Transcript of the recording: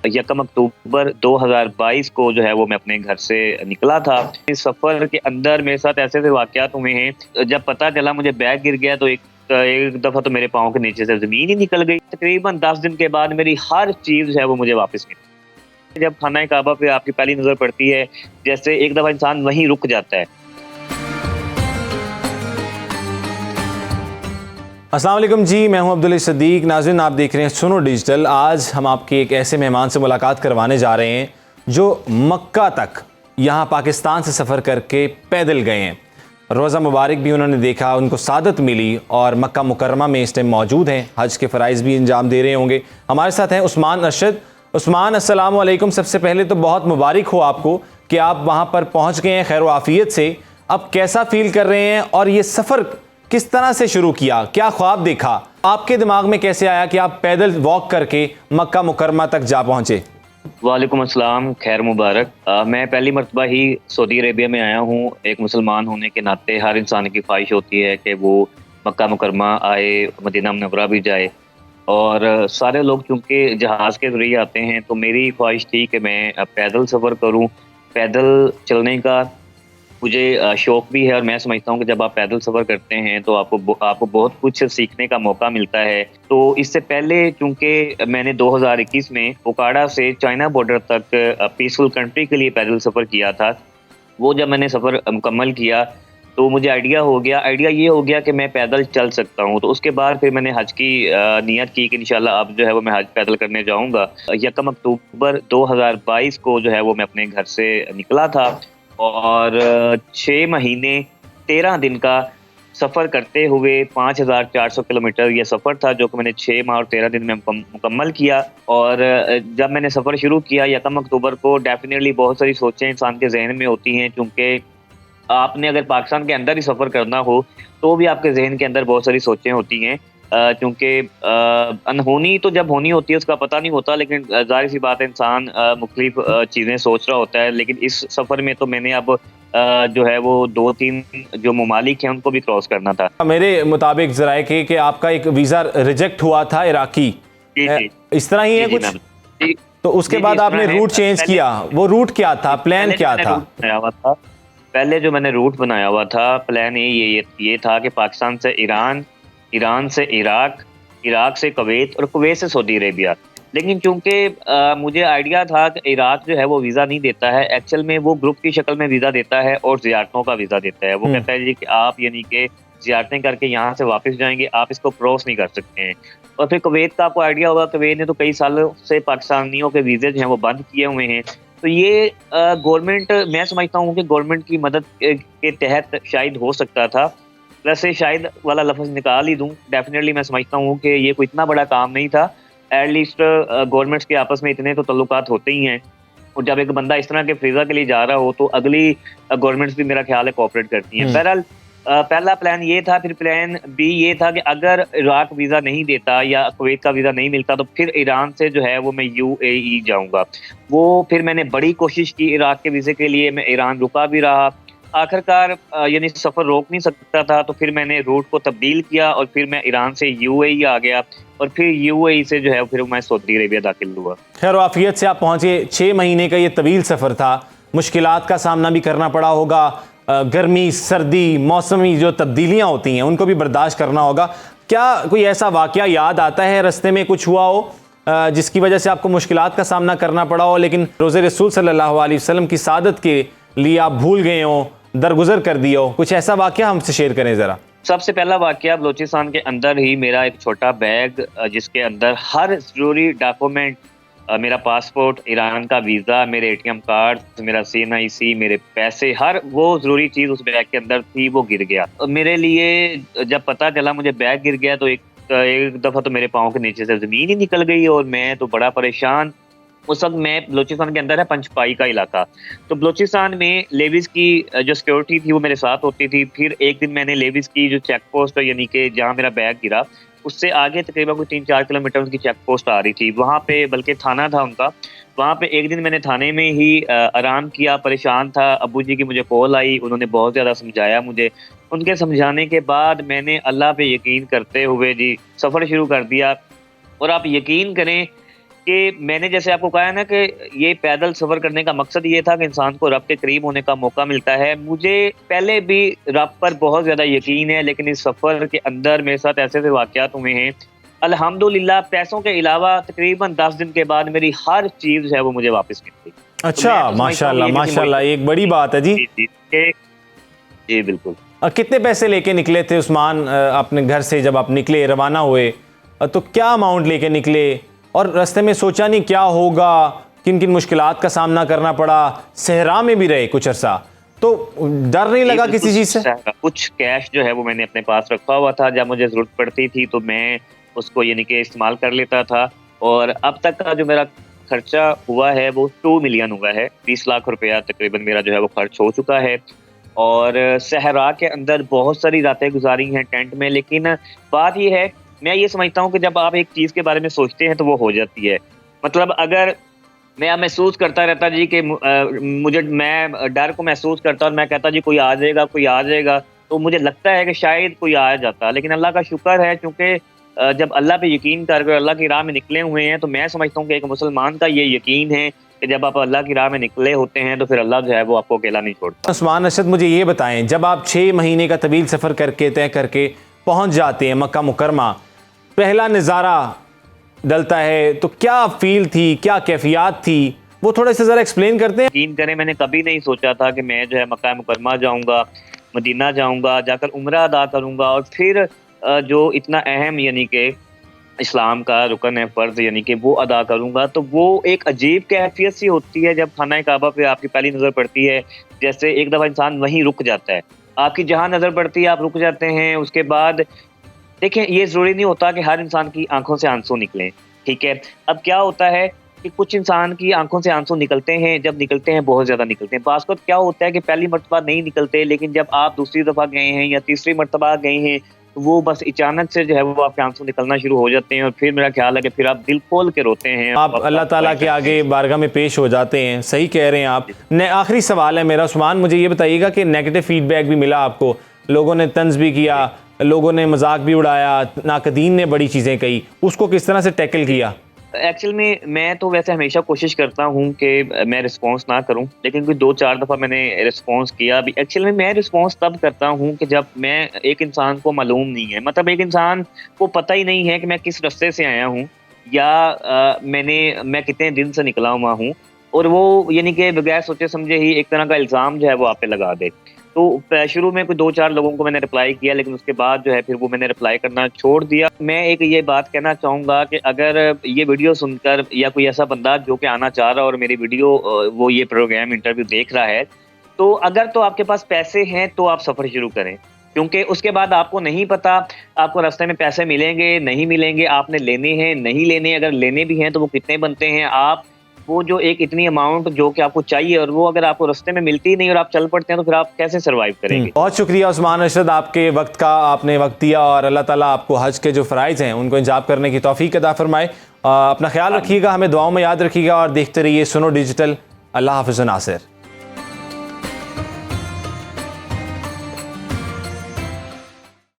यकम अक्टूबर 2022 को जो है वो मैं अपने घर से निकला था। इस सफ़र के अंदर मेरे साथ ऐसे-ऐसे वाक़यात हुए हैं, जब पता चला मुझे बैग गिर गया तो एक दफ़ा तो मेरे पाँव के नीचे से ज़मीन ही निकल गई। तकरीबन 10 दिन के बाद मेरी हर चीज़ जो है वो मुझे वापस मिली। जब खाना काबा पे आपकी पहली नज़र पड़ती है, जैसे एक दफ़ा इंसान वहीं रुक जाता है। अस्सलाम वालेकुम जी, मैं हूं अब्दुल सदीक। नाज़रीन, आप देख रहे हैं सुनो डिजिटल। आज हम आपके एक ऐसे मेहमान से मुलाकात करवाने जा रहे हैं जो मक्का तक यहां पाकिस्तान से सफ़र करके पैदल गए हैं। रोज़ा मुबारक भी उन्होंने देखा, उनको सादत मिली और मक्का मुकर्रमा में इस टाइम मौजूद हैं। हज के फ़राइज़ भी अंजाम दे रहे होंगे। हमारे साथ हैं उस्मान अरशद। उस्मान, अस्सलाम वालेकुम। सबसे पहले तो बहुत मुबारक हो आपको कि आप वहाँ पर पहुँच गए हैं खैर आफ़ियत से। अब कैसा फ़ील कर रहे हैं और ये सफ़र किस तरह से शुरू किया, क्या ख्वाब देखा, आपके दिमाग में कैसे आया कि आप पैदल वॉक करके मक्का मुकर्रमा तक जा पहुँचे? वालेकुम अस्सलाम, खैर मुबारक। मैं पहली मर्तबा ही सऊदी अरेबिया में आया हूँ। एक मुसलमान होने के नाते हर इंसान की ख्वाहिश होती है कि वो मक्का मुकर्रमा आए, मदीना मुनव्वरा भी जाए। और सारे लोग चूँकि जहाज़ के ज़रिए आते हैं, तो मेरी ख्वाहिश थी कि मैं पैदल सफ़र करूँ। पैदल चलने का मुझे शौक़ भी है और मैं समझता हूँ कि जब आप पैदल सफ़र करते हैं तो आपको बहुत कुछ सीखने का मौका मिलता है। तो इससे पहले चूँकि मैंने 2021 में ओकाड़ा से चाइना बॉर्डर तक पीसफुल कंट्री के लिए पैदल सफ़र किया था। वो जब मैंने सफ़र मुकम्मल किया तो मुझे आइडिया ये हो गया कि मैं पैदल चल सकता हूँ। तो उसके बाद फिर मैंने हज की नियत की कि इंशाल्लाह अब जो है वो मैं हज पैदल करने जाऊँगा। यकम अक्टूबर 2022 को जो है वो मैं अपने घर से निकला था और 6 महीने 13 दिन का सफ़र करते हुए 5400 किलोमीटर ये सफ़र था, जो कि मैंने 6 माह और 13 दिन में मुकम्मल किया। और जब मैंने सफ़र शुरू किया यकम अक्टूबर को, डेफ़िनेटली बहुत सारी सोचें इंसान के ज़हन में होती हैं, क्योंकि आपने अगर पाकिस्तान के अंदर ही सफ़र करना हो तो भी आपके ज़हन के अंदर बहुत सारी सोचें होती हैं। क्योंकि अनहोनी तो जब होनी होती है उसका पता नहीं होता, लेकिन ज़ाहिर-सी बात है इंसान मुख्तलिफ़ चीज़ें सोच रहा होता है। लेकिन इस सफ़र में तो मैंने अब जो है वो 2-3 जो ममालिक हैं उनको भी क्रॉस करना था। मेरे मुताबिक ज़राए के कि आपका एक वीज़ा रिजेक्ट हुआ था इराकी, जी। इस तरह ही है कुछ? जी, तो उसके जी, बाद इस तरह आपने है। रूट चेंज किया, वो रूट क्या था, प्लान क्या था? पहले जो मैंने रूट बनाया हुआ था, प्लान ये था कि पाकिस्तान से ईरान, ईरान से इराक, इराक से कुवैत और कुवैत से सऊदी अरेबिया। लेकिन चूँकि मुझे आइडिया था कि इराक जो है वो वीज़ा नहीं देता है, एक्चुअल में वो ग्रुप की शक्ल में वीज़ा देता है और ज़ियारतों का वीज़ा देता है। वो कहता है जी कि आप यानी कि ज़ियारतें करके यहाँ से वापस जाएँगे, आप इसको क्रॉस नहीं कर सकते हैं। और फिर कुवैत का आपको आइडिया होगा, कुवैत ने तो कई सालों से पाकिस्तानियों के वीज़े जो हैं वो बंद किए हुए हैं। तो ये गवर्नमेंट, मैं समझता हूँ कि गवर्नमेंट की मदद के तहत शायद हो सकता था। वैसे शायद वाला लफ्ज़ निकाल ही दूँ, डेफ़िनेटली मैं समझता हूँ कि ये कोई इतना बड़ा काम नहीं था। एट लीस्ट गवर्नमेंट्स के आपस में इतने तो तल्लुकात होते ही हैं, और जब एक बंदा इस तरह के वीज़ा के लिए जा रहा हो तो अगली गवर्नमेंट्स भी मेरा ख़्याल है कोऑपरेट करती हैं। बहरहाल पहला प्लान ये था। फिर प्लान बी ये था कि अगर इराक वीज़ा नहीं देता या कुवैत का वीज़ा नहीं मिलता तो फिर ईरान से जो है वो मैं यूएई जाऊँगा। वो फिर मैंने बड़ी कोशिश की इराक के वीज़े के लिए, मैं ईरान रुका भी रहा। आखिरकार यानी सफ़र रोक नहीं सकता था, तो फिर मैंने रूट को तब्दील किया और फिर मैं ईरान से यूएई आ गया और फिर यूएई से जो है फिर मैं सऊदी अरेबिया दाखिल हुआ। खैर आफियत से आप पहुँचे। 6 महीने का ये तवील सफ़र था, मुश्किलात का सामना भी करना पड़ा होगा, गर्मी सर्दी मौसमी जो तब्दीलियाँ होती हैं उनको भी बर्दाश्त करना होगा। क्या कोई ऐसा वाक़या याद आता है रास्ते में कुछ हुआ हो जिसकी वजह से आपको मुश्किलात का सामना करना पड़ा हो, लेकिन रोज़े रसूल सल्लल्लाहु अलैहि वसल्लम की सादत के लिए आप भूल गए हों, दरगुजर कर दिया हो? कुछ ऐसा वाक़या हमसे शेयर करें ज़रा। सबसे पहला वाक़या बलूचिस्तान के अंदर ही मेरा एक छोटा बैग, जिसके अंदर हर ज़रूरी डॉक्यूमेंट, मेरा पासपोर्ट, ईरान का वीज़ा, मेरे एटीएम कार्ड, मेरा सीएनआईसी, मेरे पैसे, हर वो ज़रूरी चीज़ उस बैग के अंदर थी, वो गिर गया। मेरे लिए जब पता चला मुझे बैग गिर गया तो एक दफ़ा तो मेरे पाँव के नीचे से ज़मीन ही निकल गई और मैं तो बड़ा परेशान। उस वक़्त मैं बलूचिस्तान के अंदर है पंचपाई का इलाका। तो बलूचिस्तान में लेविस की जो सिक्योरिटी थी वो मेरे साथ होती थी। फिर एक दिन मैंने लेविस की जो चेक पोस्ट है, यानी कि जहाँ मेरा बैग गिरा, उससे आगे तकरीबन कोई 3-4 किलोमीटर उनकी चेक पोस्ट आ रही थी। वहाँ पे बल्कि थाना था उनका। वहाँ पे एक दिन मैंने थाने में ही आराम किया, परेशान था। अब्बू जी की मुझे कॉल आई, उन्होंने बहुत ज़्यादा समझाया मुझे। उनके समझाने के बाद मैंने अल्लाह पे यकीन करते हुए जी सफ़र शुरू कर दिया। और आप यकीन करें कि मैंने जैसे आपको कहा है ना कि ये पैदल सफ़र करने का मकसद ये था कि इंसान को रब के करीब होने का मौका मिलता है। मुझे पहले भी रब पर बहुत ज़्यादा यकीन है, लेकिन इस सफ़र के अंदर मेरे साथ ऐसे वाक़यात हुए हैं। अल्हम्दुलिल्लाह पैसों के अलावा तकरीबन 10 दिन के बाद मेरी हर चीज़ जो है वो मुझे वापस मिल गई। अच्छा, माशाल्लाह माशाल्लाह, एक बड़ी बात है जी। जी बिल्कुल। कितने पैसे लेके निकले थे उस्मान अपने घर से जब आप निकले, रवाना हुए, तो क्या अमाउंट लेके निकले और रास्ते में सोचा नहीं क्या होगा, किन किन मुश्किलात का सामना करना पड़ा, सहरा में भी रहे कुछ अरसा, तो डर नहीं लगा किसी चीज़ से? कुछ कैश जो है वो मैंने अपने पास रखा हुआ था, जब मुझे ज़रूरत पड़ती थी तो मैं उसको यानी कि इस्तेमाल कर लेता था। और अब तक का जो मेरा खर्चा हुआ है वो 2 मिलियन हुआ है, 20 लाख रुपया तकरीबन मेरा जो है वो खर्च हो चुका है। और सहरा के अंदर बहुत सारी रातें गुजारी हैं टेंट में, लेकिन बात ये है, मैं ये समझता हूँ कि जब आप एक चीज़ के बारे में सोचते हैं तो वो हो जाती है। मतलब अगर मैं महसूस करता रहता जी कि मैं डर को महसूस करता और मैं कहता जी कोई आ जाएगा, तो मुझे लगता है कि शायद कोई आ जाता। लेकिन अल्लाह का शुक्र है, क्योंकि जब अल्लाह पे यकीन करके अल्लाह की राह में निकले हुए हैं, तो मैं समझता हूँ कि एक मुसलमान का ये यकीन है कि जब आप अल्लाह की राह में निकले होते हैं तो फिर अल्लाह जो है वो आपको अकेला नहीं छोड़ता। उस्मान अरशद, मुझे ये बताएं, जब आप 6 महीने का तवील सफ़र तय करके पहुँच जाते हैं मक्का मुकरमा, पहला नज़ारा डलता है, तो क्या फील थी, क्या कैफियत थी, वो थोड़ा सा ज़रा एक्सप्लेन करते हैं? यकीन करें, मैंने कभी नहीं सोचा था कि मैं जो है मक्का मुकरमा जाऊँगा, मदीना जाऊँगा, जाकर उम्रा अदा करूँगा और फिर जो इतना अहम यानी कि इस्लाम का रुकन है, फ़र्ज़ यानी कि वो अदा करूँगा। तो वो एक अजीब कैफ़ियत सी होती है जब खाना काबा पे आपकी पहली नज़र पड़ती है। जैसे एक दफ़ा इंसान वहीं रुक जाता है, आपकी जहाँ नज़र पड़ती है आप रुक जाते हैं। उसके बाद देखिए, ये ज़रूरी नहीं होता कि हर इंसान की आँखों से आंसू निकलें, ठीक है? अब क्या होता है कि कुछ इंसान की आँखों से आंसू निकलते हैं, जब निकलते हैं बहुत ज़्यादा निकलते हैं। बाज़ वक़्त क्या होता है कि पहली मर्तबा नहीं निकलते, लेकिन जब आप दूसरी दफ़ा गए हैं या तीसरी मर्तबा गए हैं, तो वो बस अचानक से जो है वो आपके आंसू निकलना शुरू हो जाते हैं और फिर मेरा ख्याल है कि फिर आप दिल खोल के रोते हैं। आप अल्लाह ताला के आगे बारगाह में पेश हो जाते हैं। सही कह रहे हैं आप। आखिरी सवाल है मेरा उस्मान, मुझे ये बताइएगा कि नेगेटिव फीडबैक भी मिला आपको, लोगों ने तंज़ भी किया, लोगों ने मजाक भी उड़ाया, नाकदीन ने बड़ी चीज़ें कही, उसको किस तरह से टैकल किया? एक्चुअल में मैं तो वैसे हमेशा कोशिश करता हूँ कि मैं रिस्पॉन्स ना करूँ, लेकिन कोई 2-4 दफ़ा मैंने रिस्पॉन्स किया भी। एक्चुअल में मैं रिस्पॉन्स तब करता हूँ कि जब मैं एक इंसान को मालूम नहीं है, मतलब एक इंसान को पता ही नहीं है कि मैं किस रास्ते से आया हूँ या मैं कितने दिन से निकला हुआ हूँ, और वो यानी कि बगैर सोचे समझे ही एक तरह का इल्ज़ाम जो है वो आप पे लगा दे। तो शुरू में कोई 2-4 लोगों को मैंने रिप्लाई किया, लेकिन उसके बाद जो है फिर वो मैंने रिप्लाई करना छोड़ दिया। मैं एक ये बात कहना चाहूँगा कि अगर ये वीडियो सुनकर या कोई ऐसा बंदा जो कि आना चाह रहा है और मेरी वीडियो वो ये प्रोग्राम इंटरव्यू देख रहा है, तो अगर तो आपके पास पैसे हैं तो आप सफ़र शुरू करें, क्योंकि उसके बाद आपको नहीं पता आपको रास्ते में पैसे मिलेंगे, नहीं मिलेंगे, आपने लेने हैं, नहीं लेने, अगर लेने भी हैं तो वो कितने बनते हैं। आप वो जो एक इतनी अमाउंट जो कि आपको चाहिए और वो अगर आपको रास्ते में मिलती ही नहीं और आप चल पड़ते हैं तो फिर आप कैसे सरवाइव करेंगे? बहुत शुक्रिया उस्मान अरशद, आपके वक्त का, आपने वक्त दिया, और अल्लाह ताला आपको हज के जो फ़राइज़ हैं उनको इंजाम करने की तौफीक अता फरमाए। अपना ख्याल रखिएगा, हमें दुआओं में याद रखिएगा और देखते रहिए सुनो डिजिटल। अल्लाह हाफ़िज़ नासिर।